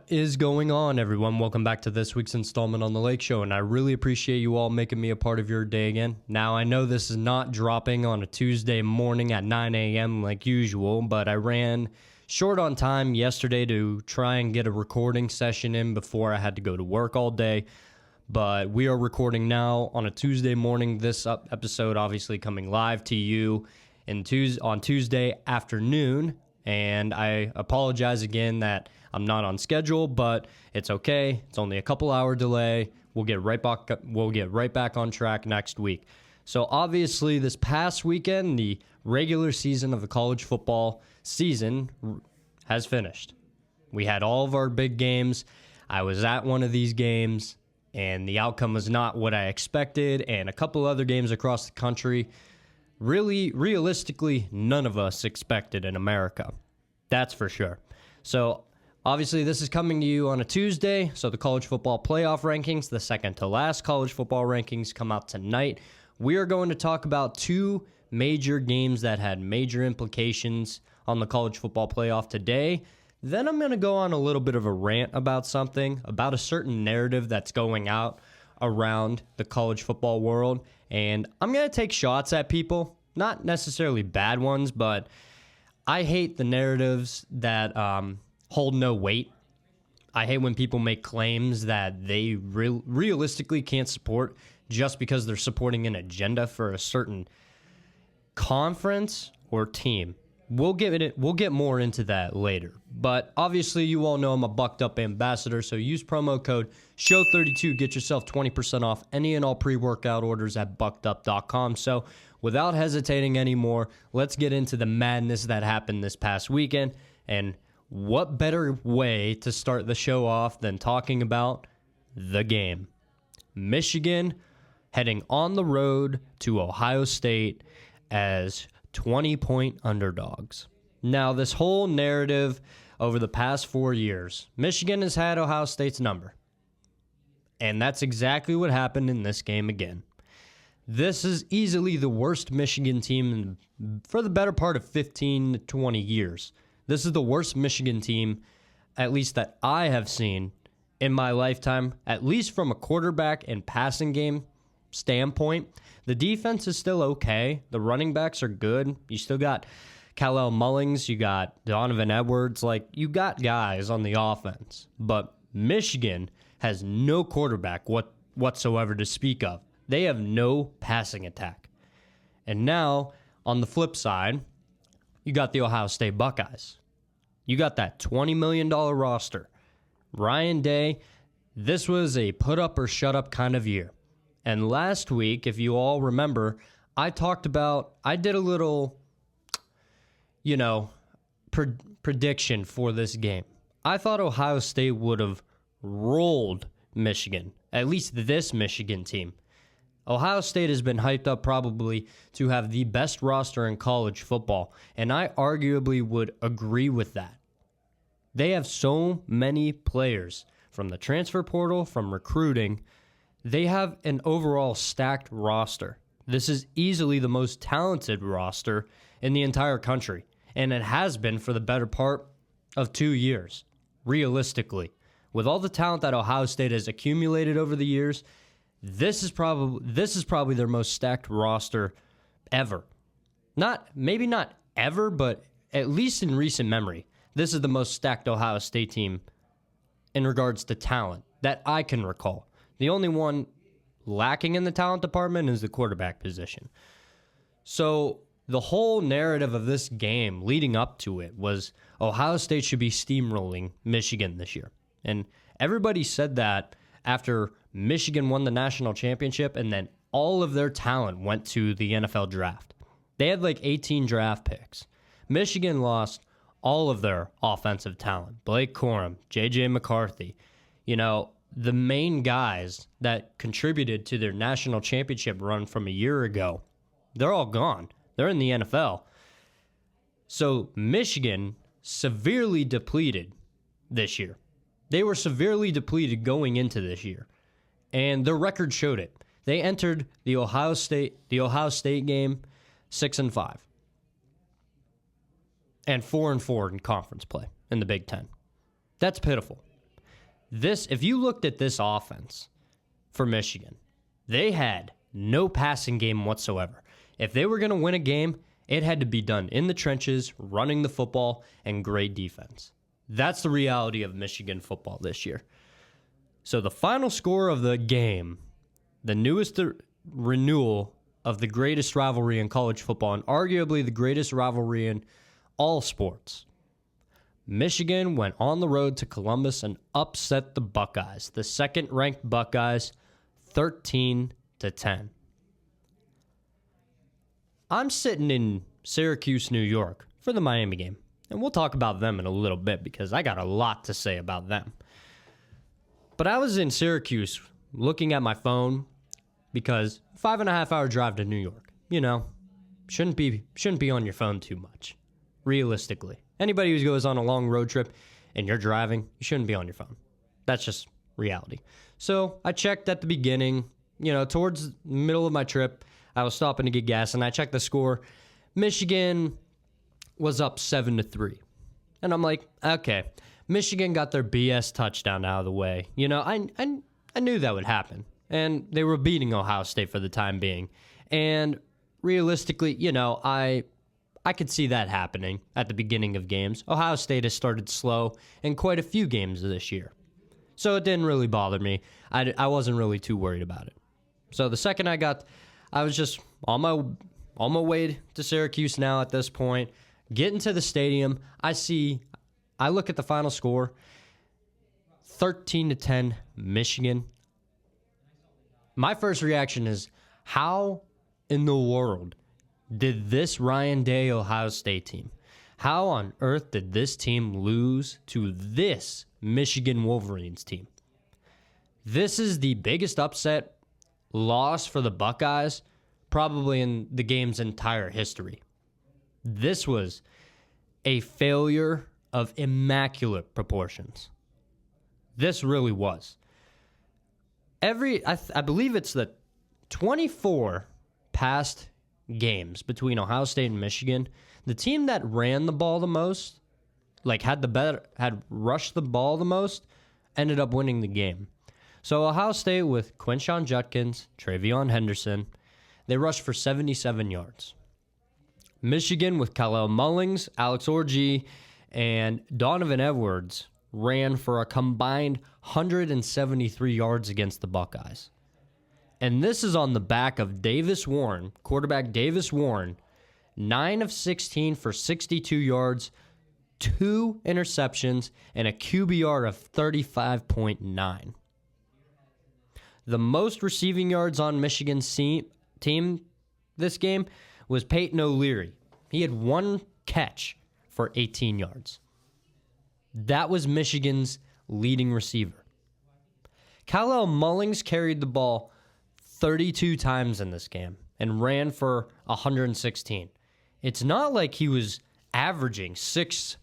What is going on, everyone? Welcome back to this week's installment on The Lake Show, and I really appreciate you all making me a part of your day again. Now, I know this is not dropping on a Tuesday morning at 9 a.m. like usual, but I ran short on time yesterday to try and get a recording session in before I had to go to work all day. But we are recording now on a Tuesday morning. This episode obviously coming live to you on Tuesday afternoon. And I apologize again that I'm not on schedule, but it's okay. It's only a couple hour delay. We'll get right back on track next week. So obviously this past weekend, the regular season of the college football season has finished. We had all of our big games. I was at one of these games, and the outcome was not what I expected, and a couple other games across the country. Really, realistically, none of us expected in America. That's for sure. So, obviously, this is coming to you on a Tuesday. So, the college football playoff rankings, the second to last college football rankings, come out tonight. We are going to talk about two major games that had major implications on the college football playoff today. Then I'm going to go on a little bit of a rant about something, about a certain narrative that's going out around the college football world. And I'm going to take shots at people, not necessarily bad ones, but I hate the narratives that hold no weight. I hate when people make claims that they realistically can't support just because they're supporting an agenda for a certain conference or team. We'll get more into that later. But obviously, you all know I'm a Bucked Up ambassador, so use promo code SHOW32. Get yourself 20% off any and all pre-workout orders at buckedup.com. So without hesitating anymore, let's get into the madness that happened this past weekend. And what better way to start the show off than talking about the game? Michigan heading on the road to Ohio State as 20-point underdogs. Now, this whole narrative over the past 4 years, Michigan has had Ohio State's number. And that's exactly what happened in this game again. This is easily the worst Michigan team for the better part of 15 to 20 years. This is the worst Michigan team, at least that I have seen in my lifetime, at least from a quarterback and passing game standpoint. The defense is still okay. The running backs are good. You still got Khalil Mullings. You got Donovan Edwards. You got guys on the offense. But Michigan has no quarterback whatsoever to speak of. They have no passing attack. And now, on the flip side, you got the Ohio State Buckeyes. You got that $20 million roster. Ryan Day, this was a put up or shut up kind of year. And last week, if you all remember, I did a little, prediction for this game. I thought Ohio State would have rolled Michigan, at least this Michigan team. Ohio State has been hyped up probably to have the best roster in college football, and I arguably would agree with that. They have so many players from the transfer portal, from recruiting. They have an overall stacked roster. This is easily the most talented roster in the entire country, and it has been for the better part of 2 years, realistically. With all the talent that Ohio State has accumulated over the years, this is probably their most stacked roster ever. Maybe not ever, but at least in recent memory, this is the most stacked Ohio State team in regards to talent that I can recall. The only one lacking in the talent department is the quarterback position. So the whole narrative of this game leading up to it was Ohio State should be steamrolling Michigan this year. And everybody said that after Michigan won the national championship and then all of their talent went to the NFL draft. They had 18 draft picks. Michigan lost all of their offensive talent. Blake Corum, J.J. McCarthy, the main guys that contributed to their national championship run from a year ago, they're all gone. They're in the NFL. So Michigan severely depleted this year. They were severely depleted going into this year, and their record showed it. They entered the Ohio State game 6-5, and 4-4 in conference play in the Big Ten. That's pitiful. If you looked at this offense for Michigan, they had no passing game whatsoever. If they were going to win a game, it had to be done in the trenches, running the football, and great defense. That's the reality of Michigan football this year. So the final score of the game, the newest renewal of the greatest rivalry in college football, and arguably the greatest rivalry in all sports. Michigan went on the road to Columbus and upset the Buckeyes, the second-ranked Buckeyes, 13-10. I'm sitting in Syracuse, New York for the Miami game, and we'll talk about them in a little bit because I got a lot to say about them. But I was in Syracuse looking at my phone because 5.5-hour drive to New York, shouldn't be on your phone too much, realistically. Anybody who goes on a long road trip and you're driving, you shouldn't be on your phone. That's just reality. So I checked at the beginning, towards the middle of my trip, I was stopping to get gas, and I checked the score. Michigan was up 7-3. And I'm like, okay, Michigan got their BS touchdown out of the way. I knew that would happen. And they were beating Ohio State for the time being. And realistically, I could see that happening at the beginning of games. Ohio State has started slow in quite a few games this year. So it didn't really bother me. I wasn't really too worried about it. So the second I was just on my way to Syracuse now at this point, getting to the stadium, I look at the final score, 13-10 Michigan. My first reaction is, how in the world did this Ryan Day Ohio State team, how on earth did this team lose to this Michigan Wolverines team? This is the biggest upset loss for the Buckeyes probably in the game's entire history. This was a failure of immaculate proportions. This really was. I believe it's the 24 past games between Ohio State and Michigan, the team that ran the ball the most, had rushed the ball the most, ended up winning the game. So Ohio State with Quinshon Judkins, Travion Henderson, they rushed for 77 yards. Michigan with Khalil Mullings, Alex Orji, and Donovan Edwards ran for a combined 173 yards against the Buckeyes. And this is on the back of Davis Warren, quarterback Davis Warren, 9 of 16 for 62 yards, 2 interceptions, and a QBR of 35.9. The most receiving yards on Michigan's team this game was Peyton O'Leary. He had 1 catch for 18 yards. That was Michigan's leading receiver. Khalil Mullings carried the ball 32 times in this game and ran for 116. It's not like he was averaging 6-7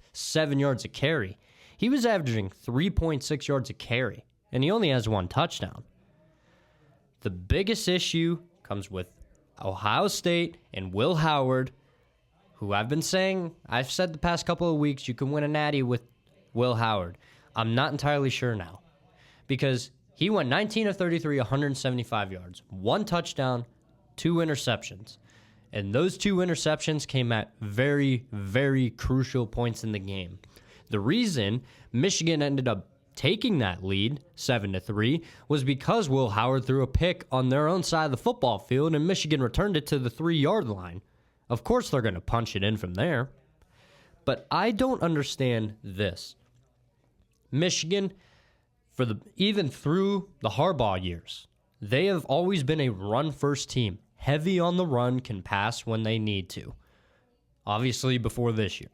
yards a carry. He was averaging 3.6 yards a carry, and he only has 1 touchdown. The biggest issue comes with Ohio State and Will Howard, who I've said the past couple of weeks, you can win a natty with Will Howard. I'm not entirely sure now because he went 19 of 33, 175 yards, 1 touchdown, 2 interceptions. And those 2 interceptions came at very, very crucial points in the game. The reason Michigan ended up taking that lead, 7-3, was because Will Howard threw a pick on their own side of the football field and Michigan returned it to the 3-yard line. Of course they're going to punch it in from there. But I don't understand this. Michigan, even through the Harbaugh years, they have always been a run-first team. Heavy on the run, can pass when they need to. Obviously before this year.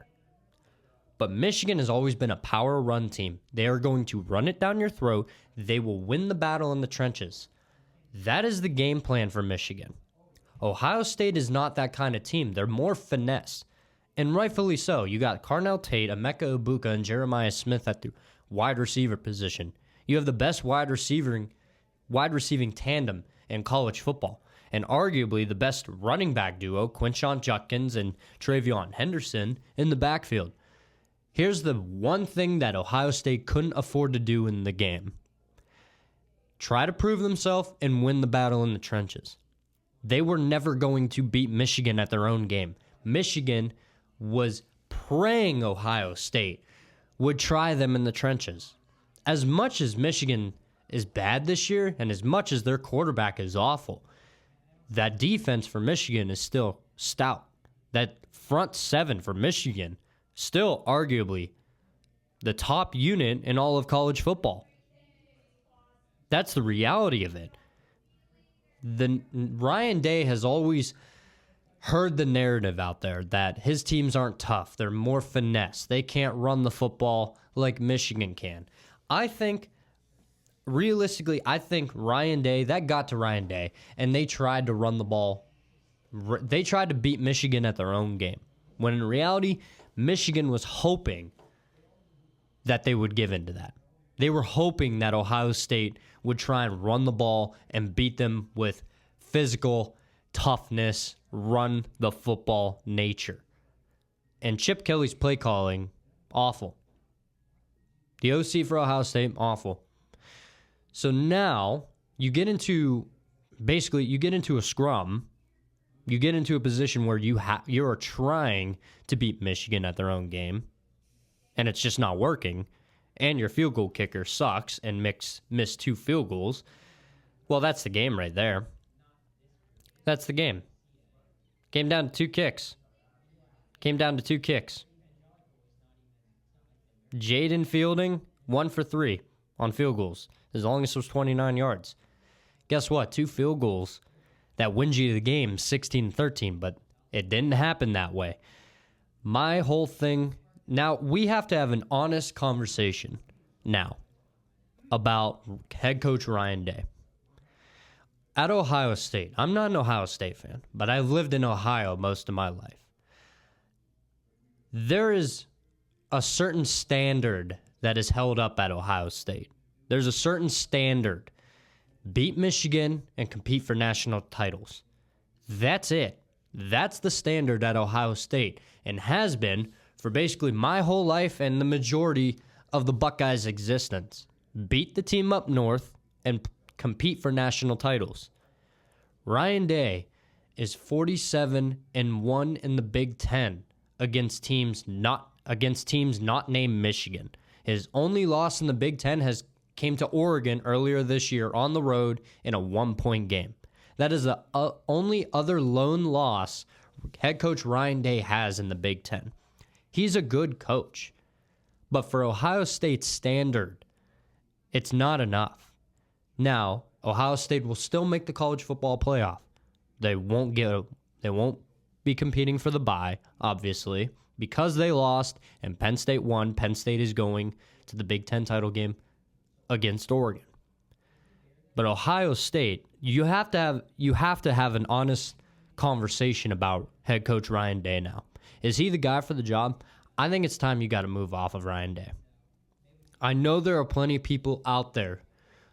But Michigan has always been a power run team. They are going to run it down your throat. They will win the battle in the trenches. That is the game plan for Michigan. Ohio State is not that kind of team. They're more finesse. And rightfully so. You got Carnell Tate, Emeka Ibuka, and Jeremiah Smith at the wide receiver position. You have the best wide receiving tandem in college football. And arguably the best running back duo, Quinshon Judkins and Travion Henderson, in the backfield. Here's the one thing that Ohio State couldn't afford to do in the game. Try to prove themselves and win the battle in the trenches. They were never going to beat Michigan at their own game. Michigan was praying Ohio State would try them in the trenches. As much as Michigan is bad this year, and as much as their quarterback is awful, that defense for Michigan is still stout. That front seven for Michigan, still arguably the top unit in all of college football. That's the reality of it. Ryan Day has always heard the narrative out there that his teams aren't tough. They're more finesse. They can't run the football like Michigan can. Realistically, I think Ryan Day, that got to Ryan Day, and they tried to run the ball. They tried to beat Michigan at their own game, when in reality, Michigan was hoping that they would give into that. They were hoping that Ohio State would try and run the ball and beat them with physical toughness, run the football nature. And Chip Kelly's play calling, awful. The OC for Ohio State, awful. So now you get into a scrum. You get into a position where you are trying to beat Michigan at their own game, and it's just not working. And your field goal kicker sucks and missed 2 field goals. Well, that's the game right there. That's the game. Came down to 2 kicks. Jaden Fielding, 1 for 3 on field goals, as long as it was 29 yards. Guess what? 2 field goals that wins you the game 16-13, but it didn't happen that way. My whole thing, now we have to have an honest conversation now about head coach Ryan Day. At Ohio State, I'm not an Ohio State fan, but I've lived in Ohio most of my life. There is a certain standard that is held up at Ohio State. There's a certain standard. Beat Michigan and compete for national titles. That's it. That's the standard at Ohio State, and has been for basically my whole life and the majority of the Buckeyes' existence. Beat the team up north and compete for national titles. Ryan Day is 47-1 in the Big Ten against teams not named Michigan. His only loss in the Big Ten came to Oregon earlier this year on the road in a 1-point game. That is the only other lone loss head coach Ryan Day has in the Big Ten. He's a good coach, but for Ohio State's standard, it's not enough. Now, Ohio State will still make the college football playoff. They won't be competing for the bye, obviously, because they lost and Penn State won. Penn State is going to the Big Ten title game against Oregon. But Ohio State, you have to have an honest conversation about head coach Ryan Day now. Is he the guy for the job? I think it's time you got to move off of Ryan Day. I know there are plenty of people out there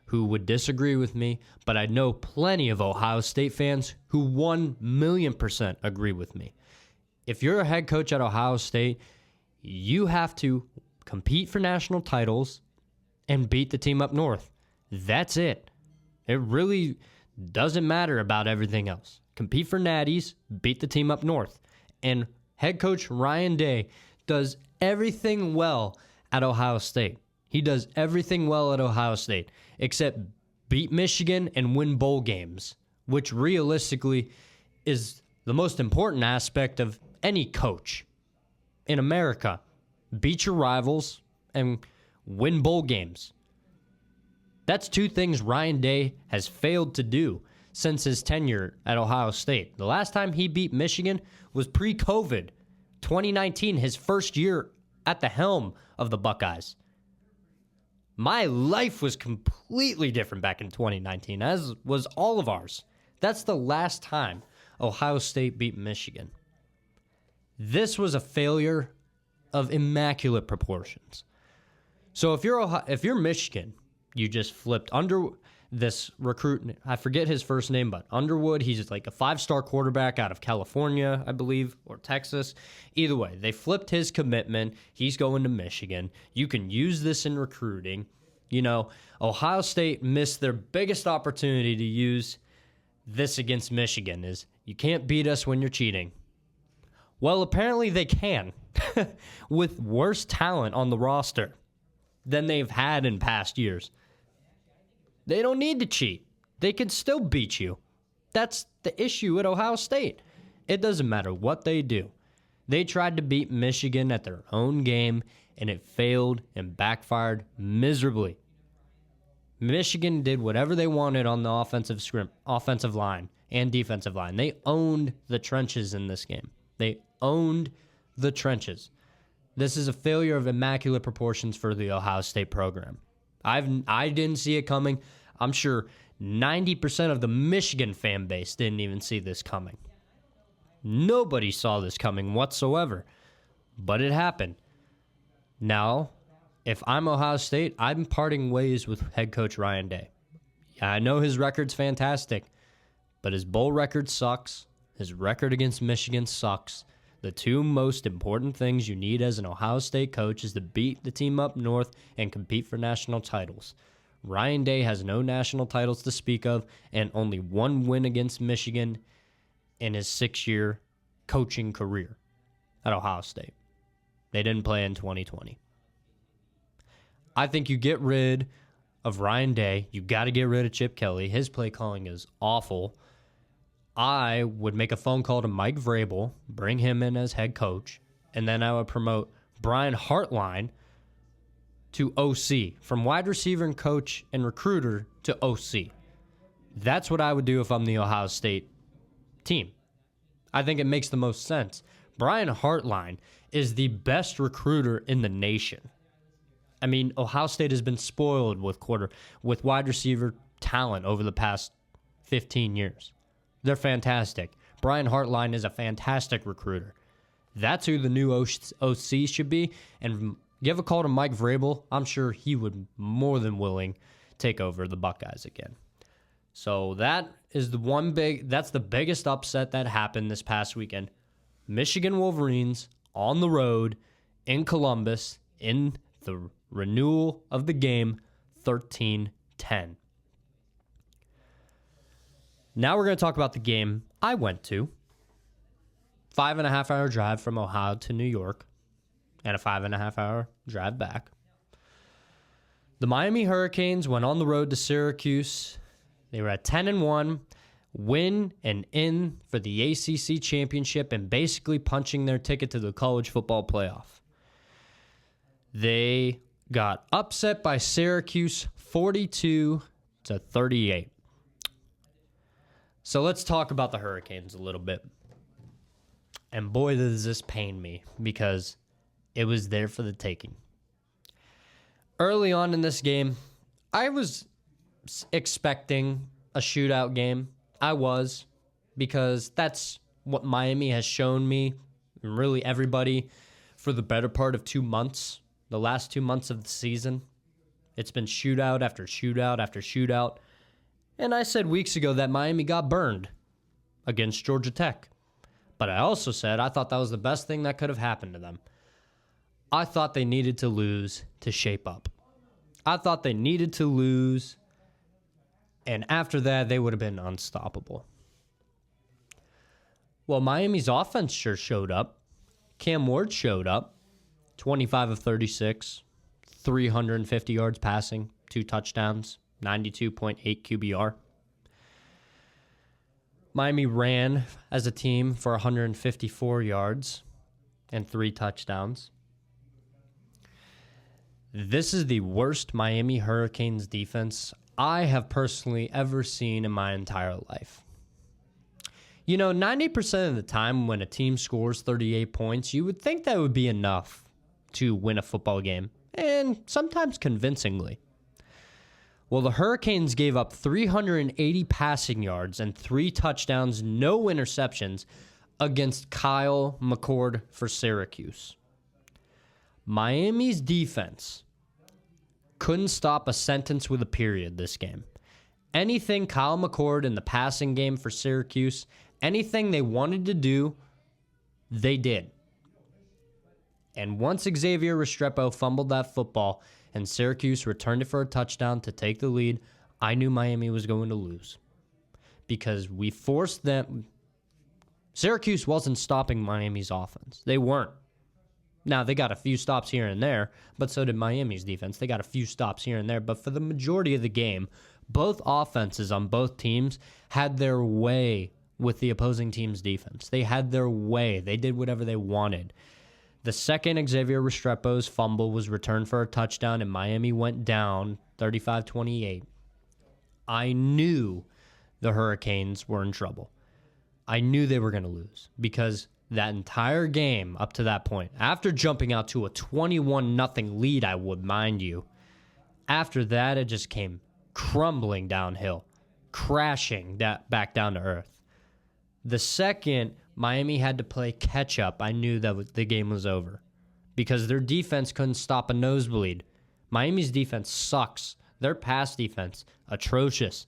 who would disagree with me, but I know plenty of Ohio State fans who 1,000,000% agree with me. If you're a head coach at Ohio State, you have to compete for national titles and beat the team up north. That's it. It really doesn't matter about everything else. Compete for natties, beat the team up north. And head coach Ryan Day does everything well at Ohio State. He does everything well at Ohio State, except beat Michigan and win bowl games, which realistically is the most important aspect of any coach in America. Beat your rivals and win bowl games. That's 2 things Ryan Day has failed to do since his tenure at Ohio State. The last time he beat Michigan was pre-COVID, 2019, his first year at the helm of the Buckeyes. My life was completely different back in 2019, as was all of ours. That's the last time Ohio State beat Michigan. This was a failure of immaculate proportions. So if you're Michigan, you just flipped under. this recruit, I forget his first name, but Underwood, he's like a 5-star quarterback out of California, I believe, or Texas. Either way, they flipped his commitment. He's going to Michigan. You can use this in recruiting. You know, Ohio State missed their biggest opportunity to use this against Michigan is you can't beat us when you're cheating. Well, apparently they can with worse talent on the roster than they've had in past years. They don't need to cheat. They can still beat you. That's the issue at Ohio State. It doesn't matter what they do. They tried to beat Michigan at their own game, and it failed and backfired miserably. Michigan did whatever they wanted on the offensive line and defensive line. They owned the trenches in this game. They owned the trenches. This is a failure of immaculate proportions for the Ohio State program. I didn't see it coming. I'm sure 90% of the Michigan fan base didn't even see this coming. Nobody saw this coming whatsoever, but it happened. Now, if I'm Ohio State, I'm parting ways with head coach Ryan Day. I know his record's fantastic, but his bowl record sucks. His record against Michigan sucks. The two most important things you need as an Ohio State coach is to beat the team up north and compete for national titles. Ryan Day has no national titles to speak of and only one win against Michigan in his 6-year coaching career at Ohio State. They didn't play in 2020. I think you get rid of Ryan Day. You got to get rid of Chip Kelly. His play calling is awful. I would make a phone call to Mike Vrabel, bring him in as head coach, and then I would promote Brian Hartline to OC, from wide receiver and coach and recruiter to OC. That's what I would do if I'm the Ohio State team. I think it makes the most sense. Brian Hartline is the best recruiter in the nation. I mean, Ohio State has been spoiled with wide receiver talent over the past 15 years. They're fantastic. Brian Hartline is a fantastic recruiter. That's who the new OC should be. And give a call to Mike Vrabel. I'm sure he would more than willing take over the Buckeyes again. So that's the biggest upset that happened this past weekend. Michigan Wolverines on the road in Columbus in the renewal of the game, 13-10. Now we're going to talk about the game I went to. 5.5-hour drive from Ohio to New York and a 5.5-hour drive back. The Miami Hurricanes went on the road to Syracuse. They were at 10-1, win and in for the ACC Championship and basically punching their ticket to the college football playoff. They got upset by Syracuse 42-38. So let's talk about the Hurricanes a little bit. And boy, does this pain me because it was there for the taking. Early on in this game, I was expecting a shootout game. I was, because that's what Miami has shown me, and really everybody, for the better part of 2 months, the last 2 months of the season. It's been shootout after shootout after shootout. And I said weeks ago that Miami got burned against Georgia Tech. But I also said I thought that was the best thing that could have happened to them. I thought they needed to lose to shape up. I thought they needed to lose, and after that, they would have been unstoppable. Well, Miami's offense sure showed up. Cam Ward showed up. 25 of 36, 350 yards passing, 2 touchdowns. 92.8 QBR. Miami ran as a team for 154 yards and 3 touchdowns. This is the worst Miami Hurricanes defense I have personally ever seen in my entire life. You know, 90% of the time when a team scores 38 points, you would think that would be enough to win a football game, and sometimes convincingly. Well, the Hurricanes gave up 380 passing yards and 3 touchdowns, no interceptions, against Kyle McCord for Syracuse. Miami's defense couldn't stop a sentence with a period this game. anything Kyle McCord in the passing game for Syracuse, anything they wanted to do, they did. And once Xavier Restrepo fumbled that football and Syracuse returned it for a touchdown to take the lead, I knew Miami was going to lose. Because we forced them. Syracuse wasn't stopping Miami's offense. They weren't. Now, they got a few stops here and there, but so did Miami's defense. They got a few stops here and there, but for the majority of the game, both offenses on both teams had their way with the opposing team's defense. They had their way. They did whatever they wanted. The second Xavier Restrepo's fumble was returned for a touchdown, and Miami went down 35-28. I knew the Hurricanes were in trouble. I knew they were going to lose because that entire game up to that point, after jumping out to a 21-0 lead, I would mind you, after that it just came crumbling downhill, crashing back down to earth. The second Miami had to play catch-up, I knew that the game was over because their defense couldn't stop a nosebleed. Miami's defense sucks. Their pass defense, atrocious.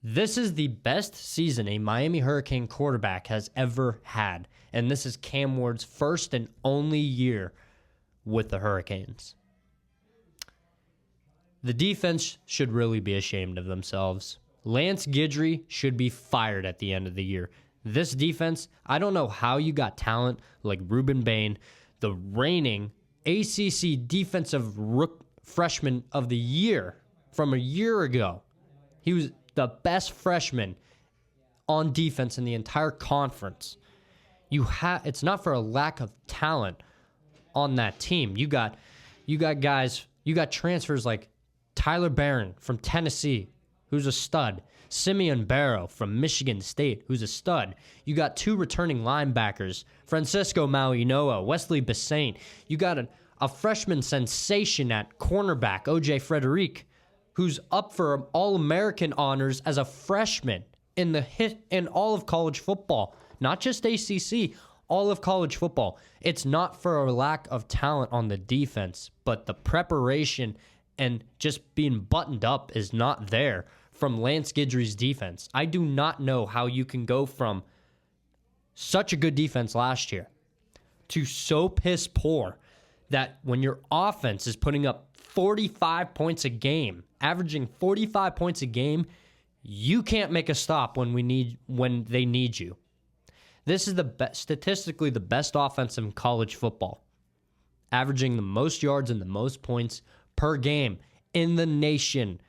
This is the best season a Miami Hurricane quarterback has ever had, and this is Cam Ward's first and only year with the Hurricanes. The defense should really be ashamed of themselves. Lance Guidry should be fired at the end of the year. This defense, I don't know how you got talent like Ruben Bain, the reigning ACC Defensive Freshman of the Year from a year ago. He was the best freshman on defense in the entire conference. It's not for a lack of talent on that team. You got transfers like Tyler Barron from Tennessee, who's a stud. Simeon Barrow from Michigan State, who's a stud. You got two returning linebackers, Francisco Malinoa, Wesley Bassane. You got a freshman sensation at cornerback, O.J. Frederick, who's up for All-American honors as a freshman in all of college football. Not just ACC, all of college football. It's not for a lack of talent on the defense, but the preparation and just being buttoned up is not there from Lance Guidry's defense. I do not know how you can go from such a good defense last year to so piss poor that when your offense is putting up 45 points a game, averaging 45 points a game, you can't make a stop when they need you. This is statistically the best offense in college football, averaging the most yards and the most points per game in the nation.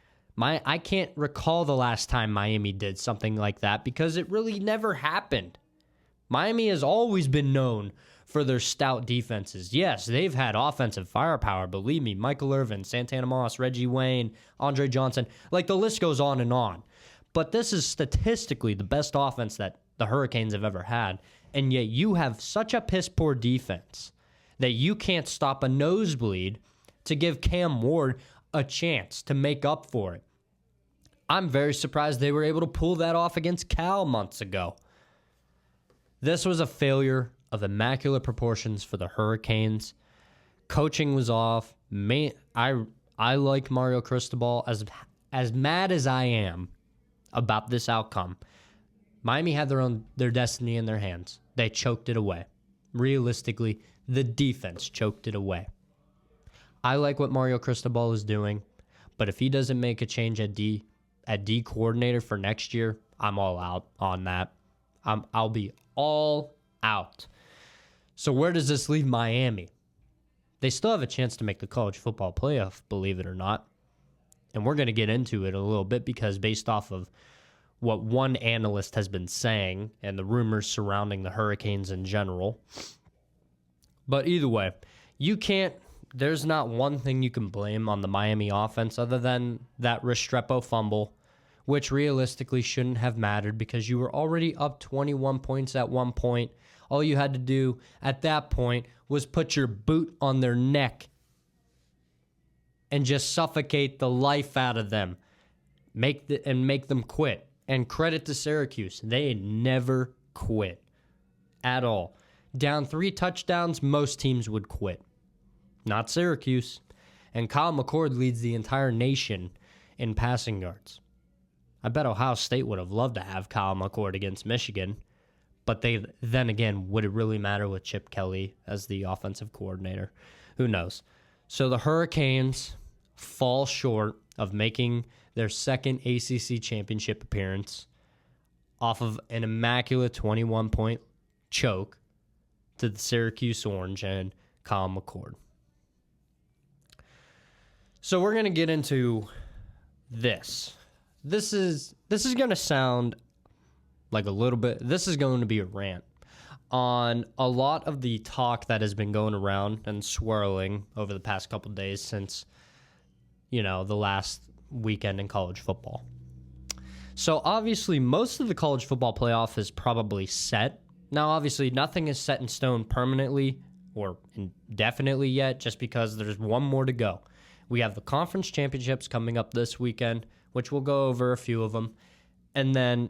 I can't recall the last time Miami did something like that because it really never happened. Miami has always been known for their stout defenses. Yes, they've had offensive firepower, believe me. Michael Irvin, Santana Moss, Reggie Wayne, Andre Johnson. Like the list goes on and on. But this is statistically the best offense that the Hurricanes have ever had. And yet you have such a piss poor defense that you can't stop a nosebleed to give Cam Ward a chance to make up for it. I'm very surprised they were able to pull that off against Cal months ago. This was a failure of immaculate proportions for the Hurricanes. Coaching was off. I like Mario Cristobal. As mad as I am about this outcome, Miami had their destiny in their hands. They choked it away. Realistically, the defense choked it away. I like what Mario Cristobal is doing, but if he doesn't make a change at D coordinator for next year, I'm all out on that. I'll be all out. So where does this leave Miami? They still have a chance to make the college football playoff, believe it or not. And we're going to get into it a little bit because based off of what one analyst has been saying and the rumors surrounding the Hurricanes in general. But either way, there's not one thing you can blame on the Miami offense other than that Restrepo fumble, which realistically shouldn't have mattered because you were already up 21 points at one point. All you had to do at that point was put your boot on their neck and just suffocate the life out of them, make them quit. And credit to Syracuse, they never quit at all. Down 3 touchdowns, most teams would quit. Not Syracuse. And Kyle McCord leads the entire nation in passing yards. I bet Ohio State would have loved to have Kyle McCord against Michigan, but then again, would it really matter with Chip Kelly as the offensive coordinator? Who knows? So the Hurricanes fall short of making their second ACC championship appearance off of an immaculate 21-point choke to the Syracuse Orange and Kyle McCord. So we're going to get into this. This is going to sound like a little bit, this is going to be a rant on a lot of the talk that has been going around and swirling over the past couple days since, the last weekend in college football. So obviously most of the college football playoff is probably set. Now obviously nothing is set in stone permanently or indefinitely yet, just because there's one more to go. We have the conference championships coming up this weekend, which we'll go over a few of them. And then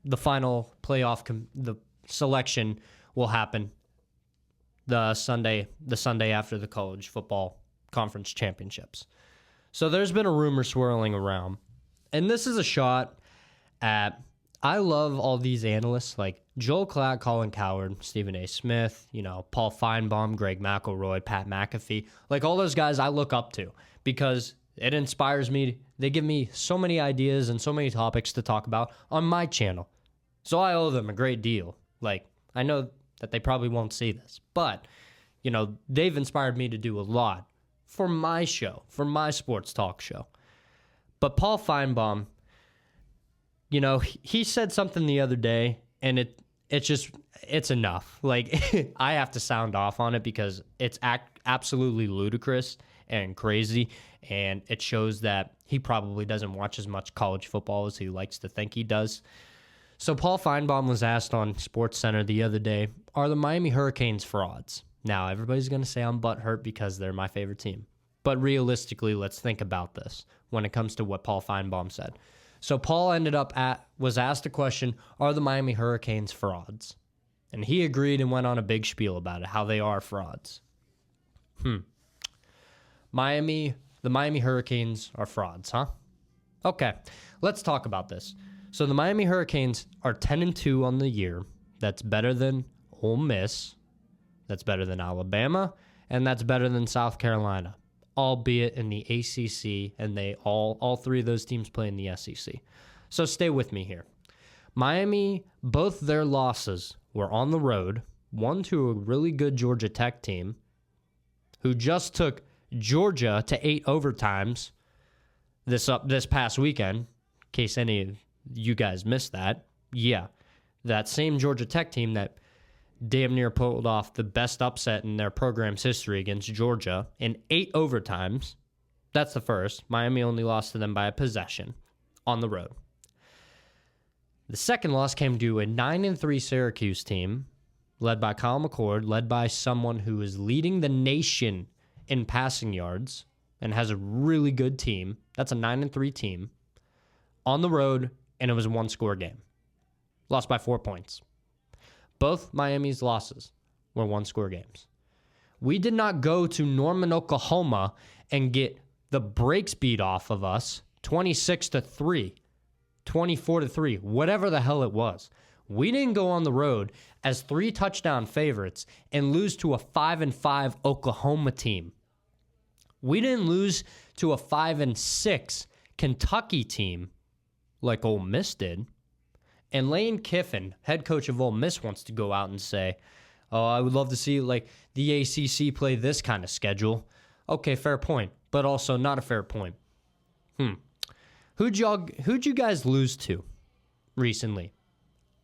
the final playoff, the selection will happen the Sunday after the college football conference championships. So there's been a rumor swirling around. And this is a shot at, I love all these analysts like Joel Klatt, Colin Cowherd, Stephen A. Smith, Paul Feinbaum, Greg McElroy, Pat McAfee. Like all those guys I look up to because it inspires me. They give me so many ideas and so many topics to talk about on my channel. So I owe them a great deal. Like, I know that they probably won't see this, but, they've inspired me to do a lot for my show, for my sports talk show. But Paul Feinbaum, he said something the other day, and it's enough. Like, I have to sound off on it because it's absolutely ludicrous and crazy, and it shows that he probably doesn't watch as much college football as he likes to think he does. So Paul Feinbaum was asked on SportsCenter the other day, are the Miami Hurricanes frauds? Now, everybody's going to say I'm butthurt because they're my favorite team. But realistically, let's think about this when it comes to what Paul Feinbaum said. So Paul was asked a question, are the Miami Hurricanes frauds? And he agreed and went on a big spiel about it, how they are frauds. The Miami Hurricanes are frauds, huh? Okay, let's talk about this. So the Miami Hurricanes are 10-2 on the year. That's better than Ole Miss. That's better than Alabama. And that's better than South Carolina, albeit in the ACC, and they all three of those teams play in the SEC. So stay with me here. Miami, both their losses were on the road, one to a really good Georgia Tech team who just took Georgia to 8 overtimes this past weekend, in case any of you guys missed that. Yeah, that same Georgia Tech team that damn near pulled off the best upset in their program's history against Georgia in 8 overtimes. That's the first. Miami only lost to them by a possession on the road. The second loss came to a 9-3 Syracuse team led by Kyle McCord, led by someone who is leading the nation in passing yards and has a really good team. That's a 9-3 team on the road, and it was a one-score game. Lost by 4 points. Both Miami's losses were one-score games. We did not go to Norman, Oklahoma, and get the brakes beat off of us 26-3, 24-3, whatever the hell it was. We didn't go on the road as 3 touchdown favorites and lose to a 5-5 Oklahoma team. We didn't lose to a 5-6 Kentucky team like Ole Miss did. And Lane Kiffin, head coach of Ole Miss, wants to go out and say, oh, I would love to see like the ACC play this kind of schedule. Okay, fair point, but also not a fair point. Who'd you guys lose to recently?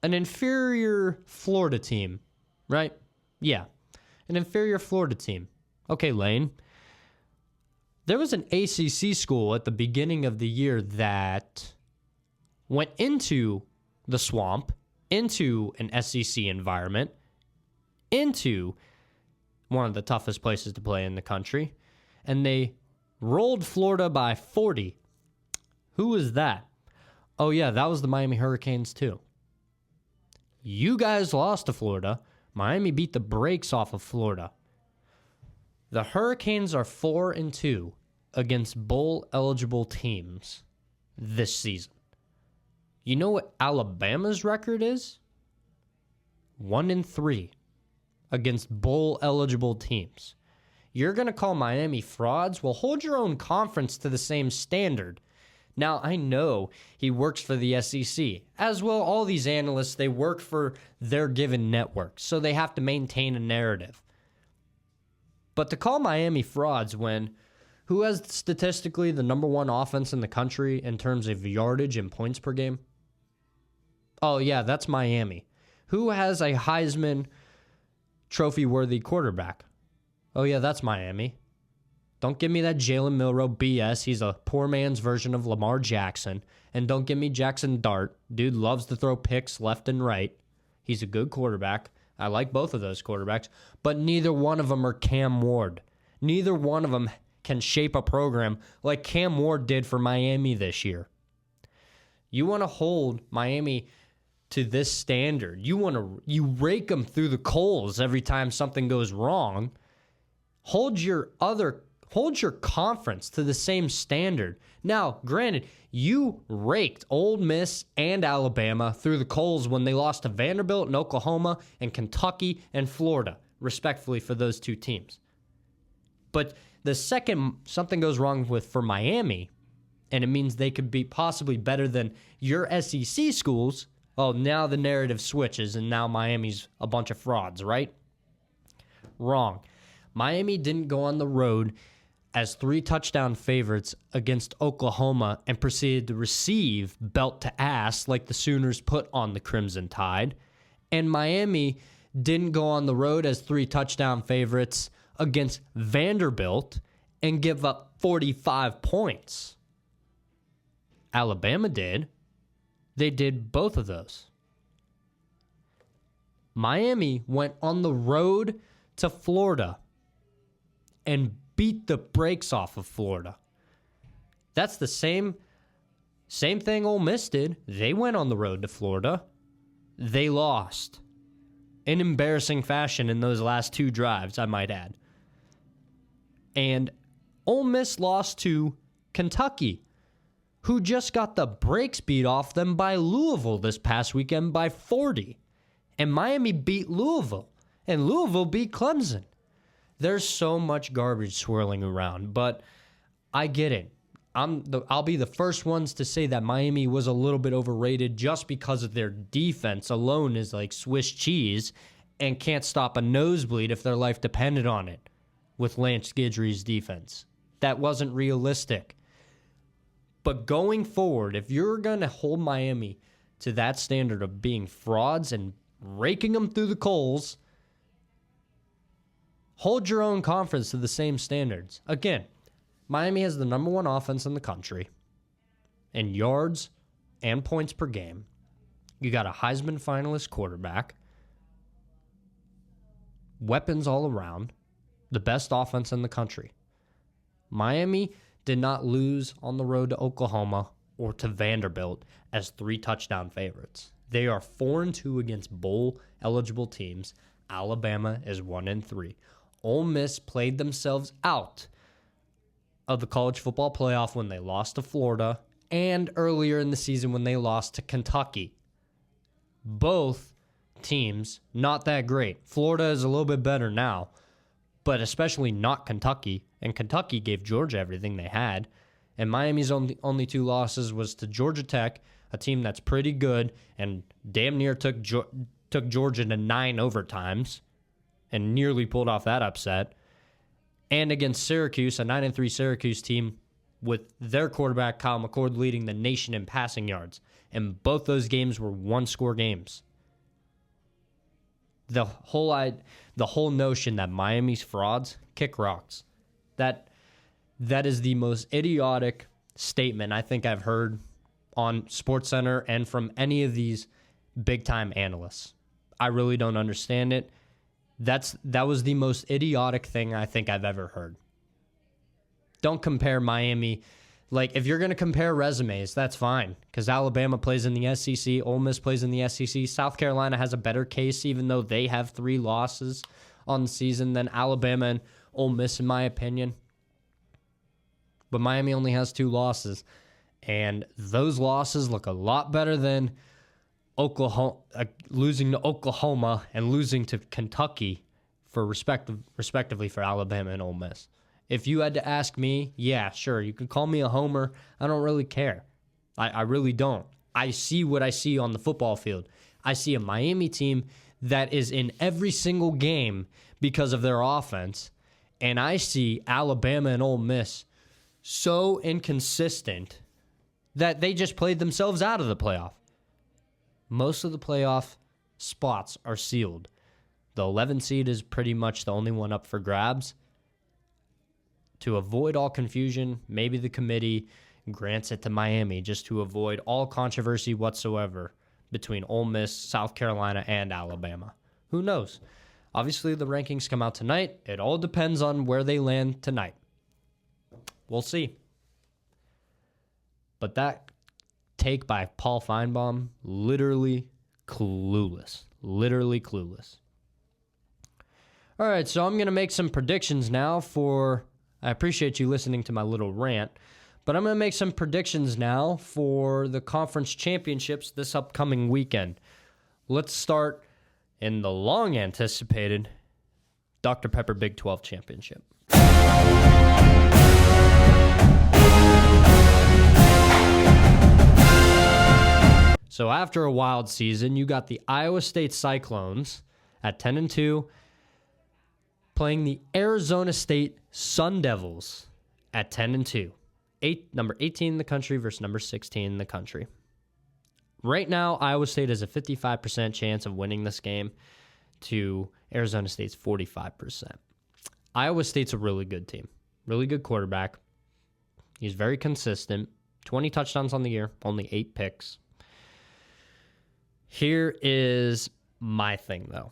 An inferior Florida team, right? Yeah, an inferior Florida team. Okay, Lane. There was an ACC school at the beginning of the year that went into the swamp, into an SEC environment, into one of the toughest places to play in the country, and they rolled Florida by 40. Who was that? Oh, yeah, that was the Miami Hurricanes, too. You guys lost to Florida. Miami beat the brakes off of Florida. The Hurricanes are 4-2 against bowl-eligible teams this season. You know what Alabama's record is? 1-3 against bowl-eligible teams. You're going to call Miami frauds? Well, hold your own conference to the same standard. Now, I know he works for the SEC. As well, all these analysts, they work for their given network, so they have to maintain a narrative. But to call Miami frauds when who has statistically the number one offense in the country in terms of yardage and points per game? Oh, yeah, that's Miami. Who has a Heisman Trophy-worthy quarterback? Oh, yeah, that's Miami. Don't give me that Jalen Milroe BS. He's a poor man's version of Lamar Jackson. And don't give me Jackson Dart. Dude loves to throw picks left and right. He's a good quarterback. I like both of those quarterbacks. But neither one of them are Cam Ward. Neither one of them can shape a program like Cam Ward did for Miami this year. You want to hold Miami to this standard. You rake them through the coals every time something goes wrong. Hold your conference to the same standard. Now, granted, you raked Ole Miss and Alabama through the coals when they lost to Vanderbilt and Oklahoma and Kentucky and Florida, respectfully, for those two teams. But the second something goes wrong for Miami, and it means they could be possibly better than your SEC schools, oh, now the narrative switches and now Miami's a bunch of frauds, right? Wrong. Miami didn't go on the road as 3-touchdown favorites against Oklahoma and proceeded to receive belt to ass like the Sooners put on the Crimson Tide. And Miami didn't go on the road as 3-touchdown favorites against Vanderbilt and give up 45 points. Alabama did. They did both of those. Miami went on the road to Florida and beat the brakes off of Florida. That's the same thing Ole Miss did. They went on the road to Florida. They lost in embarrassing fashion in those last two drives, I might add. And Ole Miss lost to Kentucky, who just got the brakes beat off them by Louisville this past weekend by 40. And Miami beat Louisville, and Louisville beat Clemson. There's so much garbage swirling around, but I get it. I'll be the first ones to say that Miami was a little bit overrated just because of their defense alone is like Swiss cheese and can't stop a nosebleed if their life depended on it with Lance Guidry's defense. That wasn't realistic. But going forward, if you're going to hold Miami to that standard of being frauds and raking them through the coals, hold your own conference to the same standards. Again, Miami has the number one offense in the country in yards and points per game. You got a Heisman finalist quarterback, weapons all around, the best offense in the country. Miami did not lose on the road to Oklahoma or to Vanderbilt as 3-touchdown favorites. They are 4-2 against bowl-eligible teams. Alabama is 1-3. Ole Miss played themselves out of the college football playoff when they lost to Florida and earlier in the season when they lost to Kentucky. Both teams not that great. Florida is a little bit better now, but especially not Kentucky. And Kentucky gave Georgia everything they had. And Miami's only two losses was to Georgia Tech, a team that's pretty good and damn near took Georgia to 9 overtimes and nearly pulled off that upset. And against Syracuse, a 9-3 Syracuse team with their quarterback, Kyle McCord, leading the nation in passing yards. And both those games were one-score games. The whole notion that Miami's frauds, kick rocks. That is the most idiotic statement I think I've heard on SportsCenter and from any of these big-time analysts. I really don't understand it. That was the most idiotic thing I think I've ever heard. Don't compare Miami. Like, if you're going to compare resumes, that's fine, because Alabama plays in the SEC, Ole Miss plays in the SEC. South Carolina has a better case, even though they have 3 losses on the season than Alabama and Ole Miss, in my opinion. but Miami only has 2 losses. And those losses look a lot better than losing to Oklahoma and losing to Kentucky respectively for Alabama and Ole Miss. If you had to ask me, yeah, sure, you can call me a homer. I don't really care. I really don't. I see what I see on the football field. I see a Miami team that is in every single game because of their offense, and I see Alabama and Ole Miss so inconsistent that they just played themselves out of the playoff. Most of the playoff spots are sealed. The 11 seed is pretty much the only one up for grabs. To avoid all confusion, maybe the committee grants it to Miami just to avoid all controversy whatsoever between Ole Miss, South Carolina, and Alabama. Who knows? Obviously, the rankings come out tonight. It all depends on where they land tonight. We'll see. But that take by Paul Feinbaum, literally clueless. Literally clueless. All right, so I'm going to make some predictions now I appreciate you listening to my little rant, but I'm going to make some predictions now for the conference championships this upcoming weekend. Let's start in the long-anticipated Dr. Pepper Big 12 Championship. So after a wild season, you got the Iowa State Cyclones at 10-2 playing the Arizona State Sun Devils at 10-2. Number 18 in the country versus number 16 in the country. Right now, Iowa State has a 55% chance of winning this game to Arizona State's 45%. Iowa State's a really good team. Really good quarterback. He's very consistent. 20 touchdowns on the year, only 8 picks. Here is my thing, though.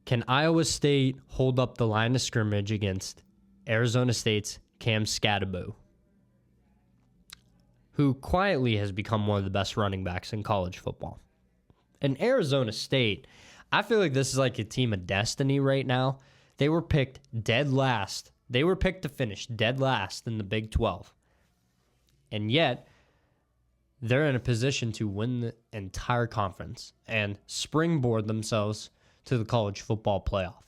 Can Iowa State hold up the line of scrimmage against Arizona State's Cam Skattebo, who quietly has become one of the best running backs in college football? And Arizona State, I feel like this is like a team of destiny right now. They were picked dead last. They were picked to finish dead last in the Big 12. And yet, they're in a position to win the entire conference and springboard themselves to the college football playoff.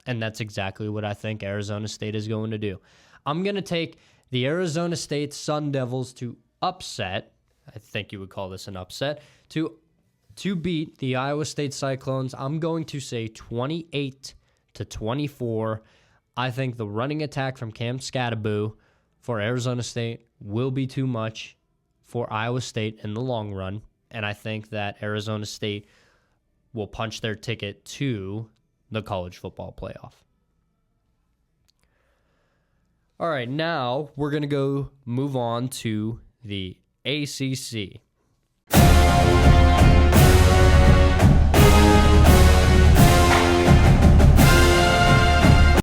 And that's exactly what I think Arizona State is going to do. I'm going to take the Arizona State Sun Devils to upset, I think you would call this an upset, to beat the Iowa State Cyclones. I'm going to say 28-24. I think the running attack from Cam Skattebo for Arizona State will be too much for Iowa State in the long run, and I think that Arizona State will punch their ticket to the college football playoff. All right, now we're going to go move on to the ACC.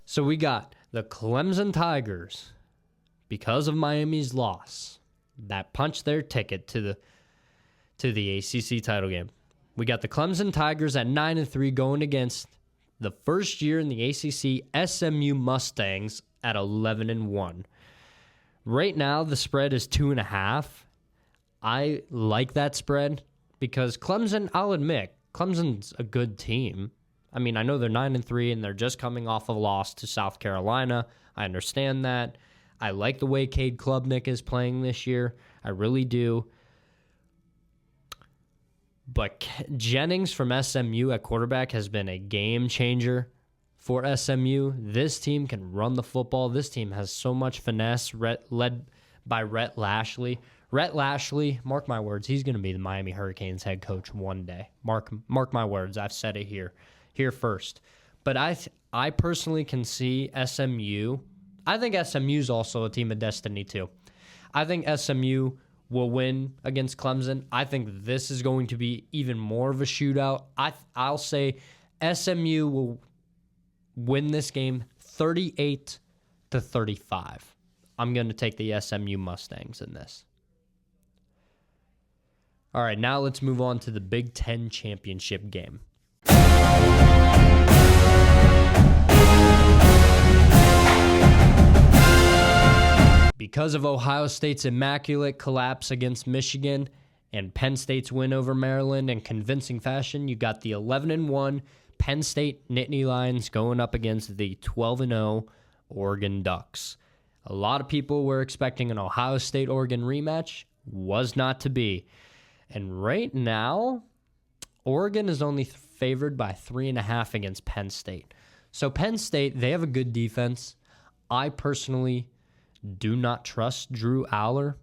So we got the Clemson Tigers, because of Miami's loss, that punched their ticket to the ACC title game. We got the Clemson Tigers at 9-3 going against the first year in the ACC SMU Mustangs at 11-1. Right now, the spread is 2.5. I like that spread because Clemson, I'll admit, Clemson's a good team. I mean, I know they're 9-3 and they're just coming off a loss to South Carolina. I understand that. I like the way Cade Klubnik is playing this year. I really do. But Jennings from SMU at quarterback has been a game changer for SMU. This team can run the football. This team has so much finesse, led by Rhett Lashley. Rhett Lashley, mark my words, he's going to be the Miami Hurricanes head coach one day. Mark my words. I've said it here first. But I personally can see SMU. I think SMU's also a team of destiny too. I think SMU will win against Clemson. I think this is going to be even more of a shootout. I'll say SMU will win this game 38-35. I'm going to take the SMU Mustangs in this. All right, now let's move on to the Big Ten championship game. because of Ohio State's immaculate collapse against Michigan and Penn State's win over Maryland in convincing fashion, you got the 11-1 Penn State Nittany Lions going up against the 12-0 Oregon Ducks. A lot of people were expecting an Ohio State-Oregon rematch. Was not to be. And right now, Oregon is only favored by 3.5 against Penn State. So Penn State, they have a good defense. I personally do not trust Drew Aller.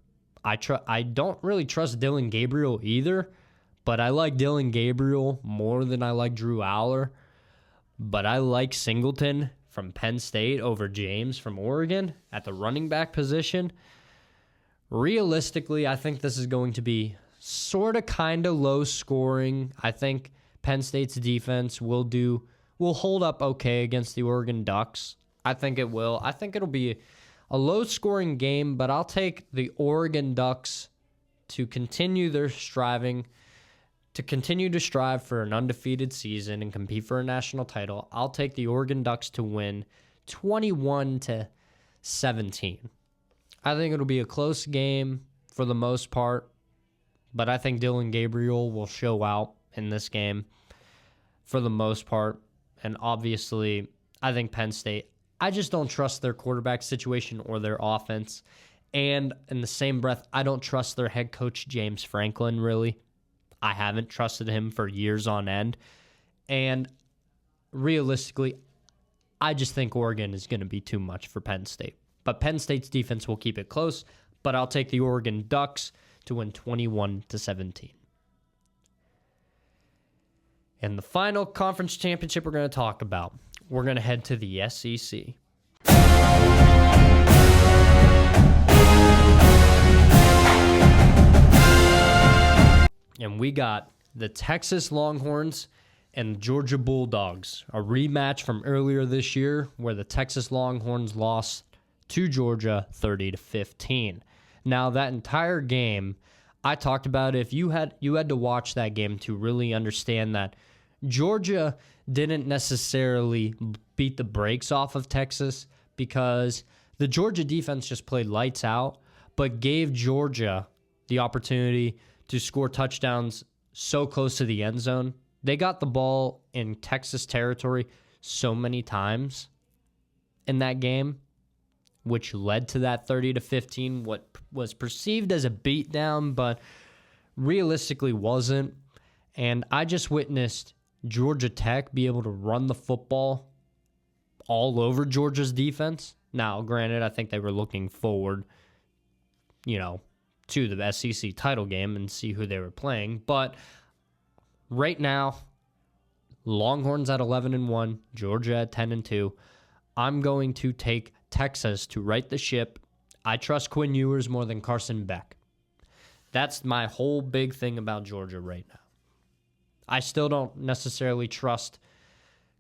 I don't really trust Dylan Gabriel either, but I like Dylan Gabriel more than I like Drew Aller. But I like Singleton from Penn State over James from Oregon at the running back position. Realistically, I think this is going to be sort of kind of low scoring. I think Penn State's defense will hold up okay against the Oregon Ducks. I think it will. I think it'll be a low scoring game, but I'll take the Oregon Ducks to continue their striving, to continue to strive for an undefeated season and compete for a national title. I'll take the Oregon Ducks to win 21-17. I think it'll be a close game for the most part, but I think Dylan Gabriel will show out in this game for the most part. And obviously, I think Penn State, I just don't trust their quarterback situation or their offense. And in the same breath, I don't trust their head coach, James Franklin, really. I haven't trusted him for years on end. And realistically, I just think Oregon is going to be too much for Penn State. But Penn State's defense will keep it close, but I'll take the Oregon Ducks to win 21-17. And the final conference championship we're going to talk about, we're going to head to the SEC. And we got the Texas Longhorns and Georgia Bulldogs, a rematch from earlier this year where the Texas Longhorns lost to Georgia 30-15. Now, that entire game, I talked about if you had to watch that game to really understand that Georgia didn't necessarily beat the brakes off of Texas because the Georgia defense just played lights out, but gave Georgia the opportunity to score touchdowns so close to the end zone. They got the ball in Texas territory so many times in that game, which led to that 30-15, what was perceived as a beatdown, but realistically wasn't. And I just witnessed Georgia Tech be able to run the football all over Georgia's defense. Now, granted, I think they were looking forward, to the SEC title game and see who they were playing. But right now, Longhorns at 11-1, Georgia at 10-2. I'm going to take Texas to right the ship. I trust Quinn Ewers more than Carson Beck. That's my whole big thing about Georgia right now. I still don't necessarily trust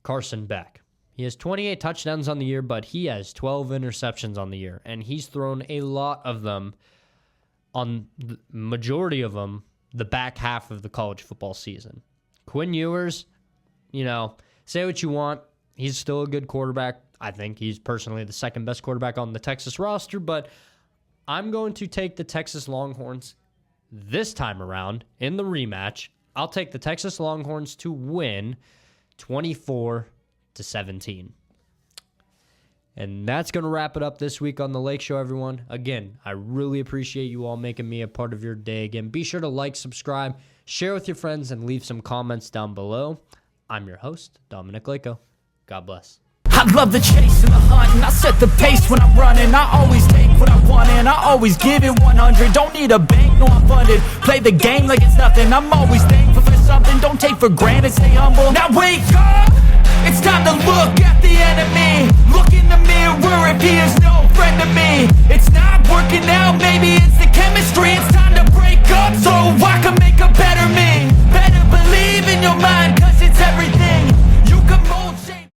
Carson Beck. He has 28 touchdowns on the year, but he has 12 interceptions on the year, and he's thrown a lot of them, on the majority of them, the back half of the college football season. Quinn Ewers, say what you want. He's still a good quarterback. I think he's personally the second best quarterback on the Texas roster, but I'm going to take the Texas Longhorns this time around in the rematch. I'll take the Texas Longhorns to win 24-17. And that's going to wrap it up this week on The Lake Show, everyone. Again, I really appreciate you all making me a part of your day. Again, be sure to like, subscribe, share with your friends, and leave some comments down below. I'm your host, Dominic Lako. God bless. I love the chase and the hunt, and I set the pace when I'm running. I always take what I want, and I always give it 100. Don't need a bank, no, I'm funded. Play the game like it's nothing. I'm always thankful for something. Don't take for granted, stay humble. Now wake up! It's time to look at the enemy. Look in the mirror if he is no friend to me. It's not working out.